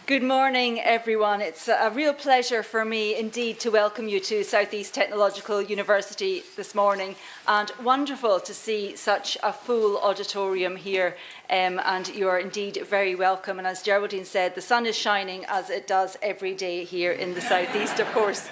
Good morning, everyone. It's a real pleasure for me indeed to welcome you to South East Technological University this morning, and wonderful to see such a full auditorium here, and you are indeed very welcome. And as Geraldine said, the sun is shining as it does every day here in the South East, of course.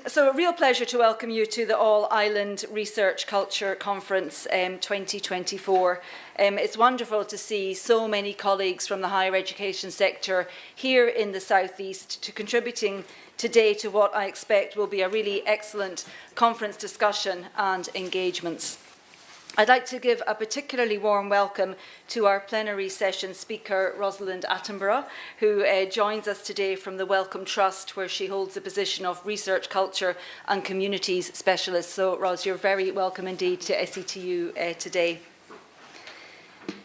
So a real pleasure to welcome you to the All-Ireland Research Culture Conference 2024. It's wonderful to see so many colleagues from the higher education sector here in the South East to contributing today to what I expect will be a really excellent conference discussion and engagements. I'd like to give a particularly warm welcome to our plenary session speaker, Rosalind Attenborough, who joins us today from the Wellcome Trust, where she holds the position of Research, Culture and Communities Specialist. So, Ros, you're very welcome indeed to SETU today.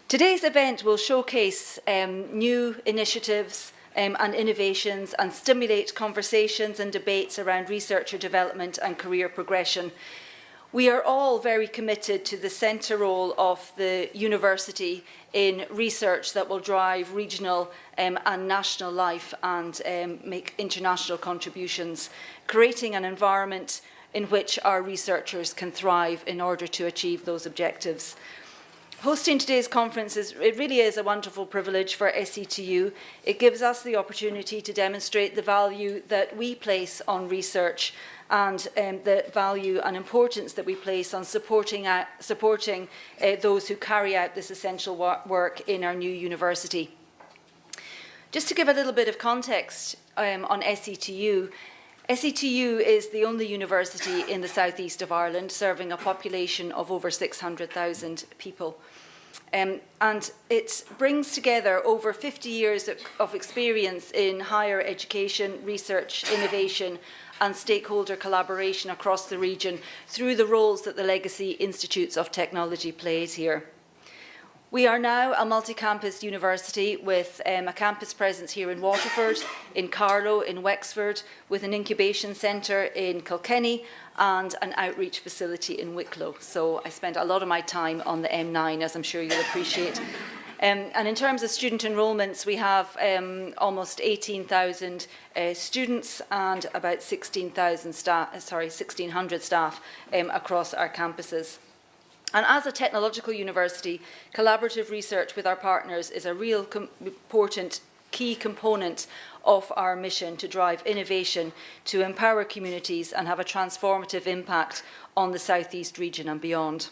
Today's event will showcase new initiatives and innovations and stimulate conversations and debates around researcher development and career progression. We are all very committed to the centre role of the university in research that will drive regional and national life and make international contributions, creating an environment in which our researchers can thrive in order to achieve those objectives. Hosting today's conference it really is a wonderful privilege for SETU. It gives us the opportunity to demonstrate the value that we place on research and the value and importance that we place on supporting those who carry out this essential work in our new university. Just to give a little bit of context on SETU, SETU is the only university in the southeast of Ireland serving a population of over 600,000 people. And it brings together over 50 years of experience in higher education, research, innovation and stakeholder collaboration across the region through the roles that the Legacy Institutes of Technology plays here. We are now a multi-campus university with a campus presence here in Waterford, in Carlow, in Wexford, with an incubation centre in Kilkenny and an outreach facility in Wicklow. So I spent a lot of my time on the M9, as I'm sure you'll appreciate. And in terms of student enrolments, we have almost 18,000 students and about 1,600 staff across our campuses. And as a technological university, collaborative research with our partners is a real important key component of our mission to drive innovation, to empower communities and have a transformative impact on the South East region and beyond.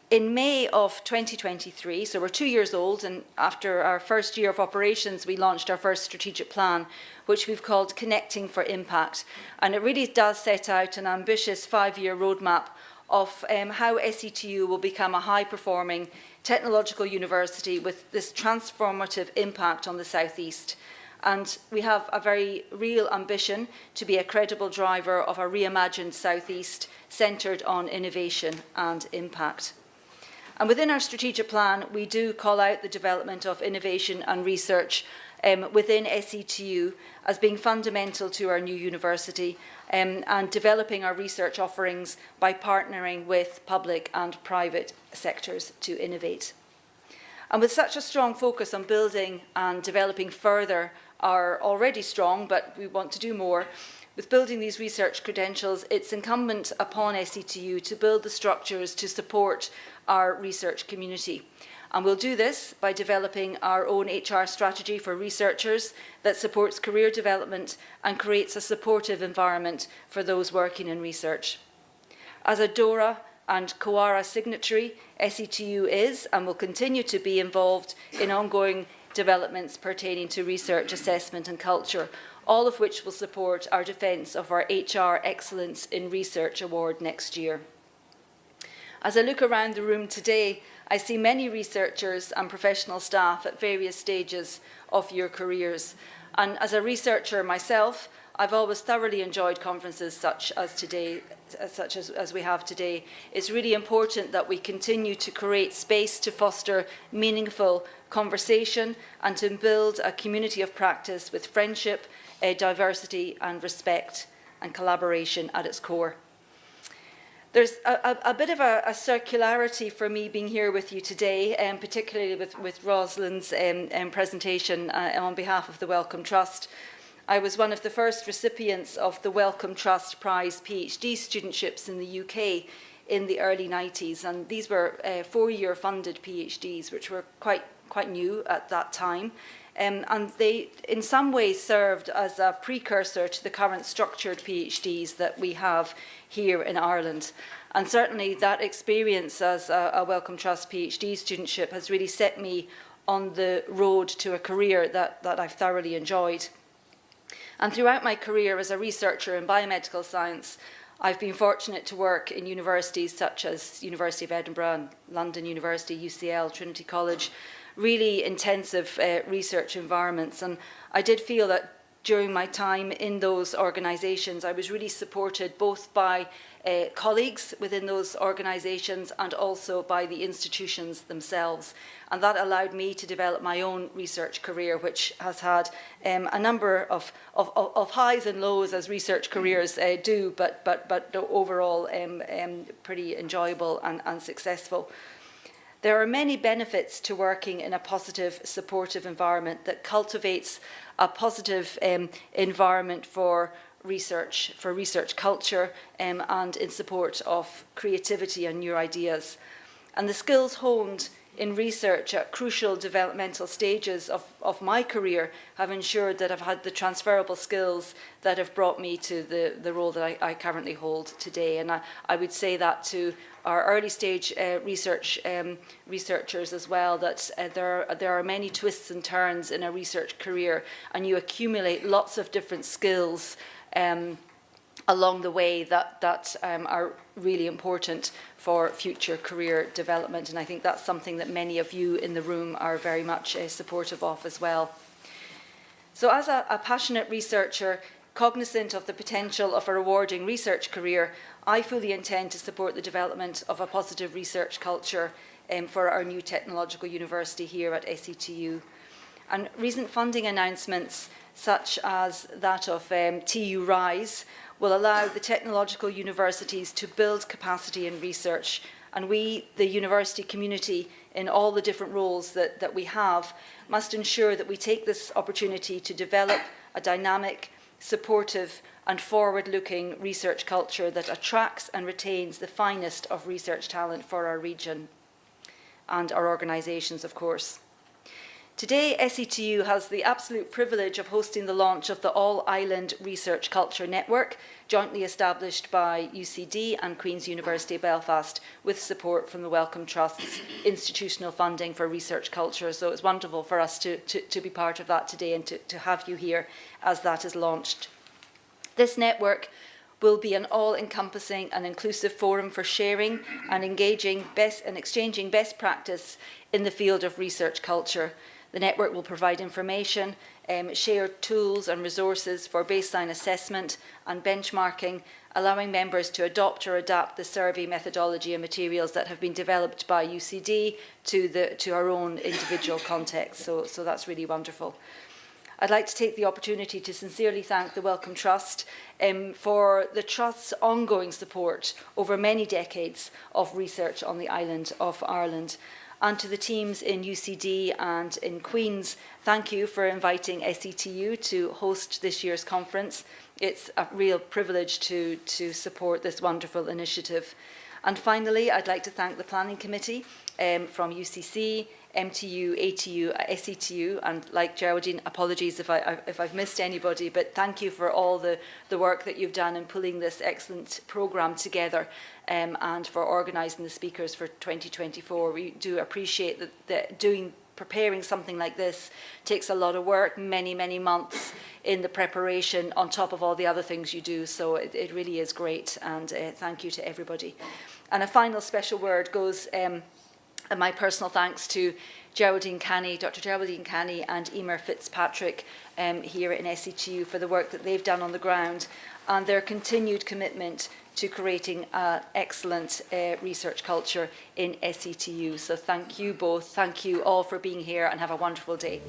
In May of 2023, so we're 2 years old, and after our first year of operations, we launched our first strategic plan, which we've called Connecting for Impact. And it really does set out an ambitious 5-year roadmap of how SETU will become a high-performing technological university with this transformative impact on the South East. And we have a very real ambition to be a credible driver of a reimagined South East centred on innovation and impact. And within our strategic plan, we do call out the development of innovation and research within SETU as being fundamental to our new university and developing our research offerings by partnering with public and private sectors to innovate. And with such a strong focus on building and developing further our already strong, but we want to do more, with building these research credentials, it's incumbent upon SETU to build the structures to support our research community. And we'll do this by developing our own HR strategy for researchers that supports career development and creates a supportive environment for those working in research. As a DORA and COARA signatory, SETU is and will continue to be involved in ongoing developments pertaining to research assessment and culture, all of which will support our defence of our HR Excellence in Research Award next year. As I look around the room today, I see many researchers and professional staff at various stages of your careers. And as a researcher myself, I've always thoroughly enjoyed conferences such as we have today. It's really important that we continue to create space to foster meaningful conversation and to build a community of practice with friendship, diversity and respect and collaboration at its core. There's a bit of a circularity for me being here with you today, particularly with Rosalind's presentation on behalf of the Wellcome Trust. I was one of the first recipients of the Wellcome Trust Prize PhD studentships in the UK in the early 90s, and these were 4-year funded PhDs, which were quite new at that time. And they, in some ways, served as a precursor to the current structured PhDs that we have here in Ireland. And certainly that experience as a Wellcome Trust PhD studentship has really set me on the road to a career that I've thoroughly enjoyed. And throughout my career as a researcher in biomedical science, I've been fortunate to work in universities such as University of Edinburgh and London University, UCL, Trinity College, really intensive research environments. And I did feel that during my time in those organisations, I was really supported both by colleagues within those organisations and also by the institutions themselves. And that allowed me to develop my own research career, which has had a number of highs and lows, as research careers do, but overall pretty enjoyable and successful. There are many benefits to working in a positive, supportive environment that cultivates a positive environment for research culture, and in support of creativity and new ideas. And the skills honed in research at crucial developmental stages of my career have ensured that I've had the transferable skills that have brought me to the role that I currently hold today. And I would say that to our early stage researchers as well, that there are many twists and turns in a research career, and you accumulate lots of different skills along the way that are really important for future career development. And I think that's something that many of you in the room are very much supportive of as well. So as a passionate researcher, cognizant of the potential of a rewarding research career, I fully intend to support the development of a positive research culture for our new technological university here at SETU. And recent funding announcements, such as that of TU Rise, will allow the technological universities to build capacity in research. And we, the university community, in all the different roles that we have, must ensure that we take this opportunity to develop a dynamic, supportive and forward-looking research culture that attracts and retains the finest of research talent for our region and our organisations, of course. Today, SETU has the absolute privilege of hosting the launch of the All-Island Research Culture Network, jointly established by UCD and Queen's University Belfast, with support from the Wellcome Trust's institutional funding for research culture. So it's wonderful for us to be part of that today and to have you here as that is launched. This network will be an all-encompassing and inclusive forum for sharing and engaging and exchanging best practice in the field of research culture. The network will provide information, share tools and resources for baseline assessment and benchmarking, allowing members to adopt or adapt the survey methodology and materials that have been developed by UCD to our own individual context. So that's really wonderful. I'd like to take the opportunity to sincerely thank the Wellcome Trust for the Trust's ongoing support over many decades of research on the island of Ireland. And to the teams in UCD and in Queen's, thank you for inviting SETU to host this year's conference. It's a real privilege to support this wonderful initiative. And finally, I'd like to thank the Planning Committee from UCC, MTU, ATU, SETU, and like Geraldine, apologies if I've missed anybody, but thank you for all the work that you've done in pulling this excellent programme together and for organising the speakers for 2024. We do appreciate that preparing something like this takes a lot of work, many months in the preparation on top of all the other things you do, so it really is great, and thank you to everybody. And a final special word goes and my personal thanks to Geraldine Canny, Dr. Geraldine Canny and Emer Fitzpatrick here in SETU for the work that they've done on the ground and their continued commitment to creating an excellent research culture in SETU. So thank you both, thank you all for being here, and have a wonderful day.